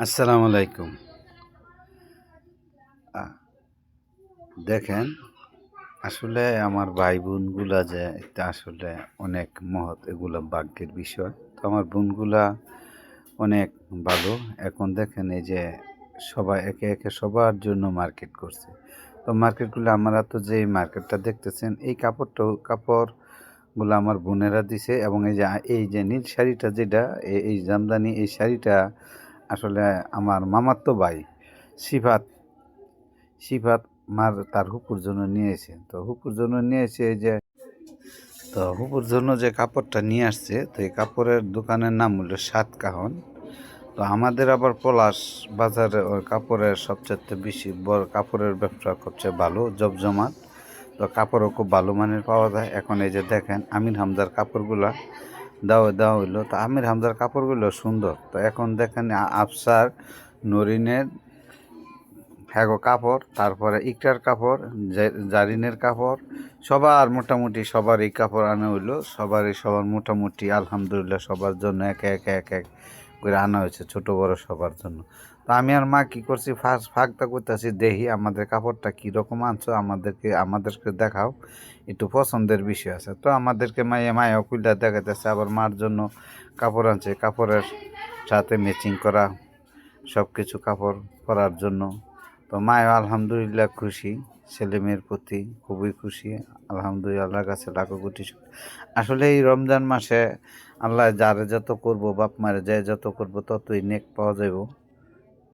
আসসালামু আলাইকুম। আ দেখেন, আসলে আমার ভাই বোনগুলা যে এটা আসলে অনেক মহৎ, এগুলা ভাগ্যের বিষয়। তো আমার বোনগুলা অনেক ভালো। এখন দেখেন এই যে সবাই একে, একে সবার জন্য মার্কেট করছে। তো মার্কেটগুলো আপনারা তো যেই মার্কেটটা দেখতেছেন, এই কাপড়গুলা আমার বোনেরা দিছে এবং এই যে নীল শাড়িটা যেটা এই জামদানি এই শাড়িটা আসলে আমার মামাতো ভাই সিফাত সিফাত তার হুপুর জন্য নিয়েছে। তো হুপুর জন্য নিয়েছে এই যে হুপুর জন্য যে কাপড়টা নিয়ে আসছে, তো এই কাপড়ের দোকানের নাম হলো সাতকাহন। তো আমাদের আবার পলাশ বাজারে ওই কাপড়ের সবচাইতে বেশি বড় কাপড়ের ব্যবসা সবচেয়ে ভালো জমজমাট। তো কাপড়ও খুব ভালো মানের পাওয়া যায়। এখন এই যে দেখেন আমির হামজার কাপড়গুলা দেওয়া হইলো। তো আমির হামজার কাপড়গুলো সুন্দর। তো এখন দেখেন আফসার, নরিনের হ্যাগো কাপড়, তারপরে ইকরার কাপড়, জারিনের কাপড়, সবার মোটামুটি সবার এই কাপড় আনা হইলো। সবার মোটামুটি আলহামদুলিল্লাহ সবার জন্য এক করে আনা হয়েছে, ছোট বড় সবার জন্য। তো আমি আর মা কি করছি, ফার্স্ট ভাগটা করতেছি, দেখি আমাদের কাপড়টা কীরকম আনছো, আমাদেরকে দেখাও, একটু পছন্দের বিষয় আছে। তো আমাদেরকে মায়া কুইলা দেখাতেছে, আবার মার জন্য কাপড় আনছে, কাপড়ের সাথে ম্যাচিং করা সব কিছু কাপড় পরার জন্য। তো মায়ও আলহামদুলিল্লাহ খুশি, ছেলে মেয়ের প্রতি খুবই খুশি। আলহামদুলিল্লাহ, আল্লাহর কাছে লাখো কোটি শুকর। আসলে এই রমজান মাসে আল্লাহ যারে যত করবো, বাপ মারে যে যত করবো ততই নেক পাওয়া যাইব।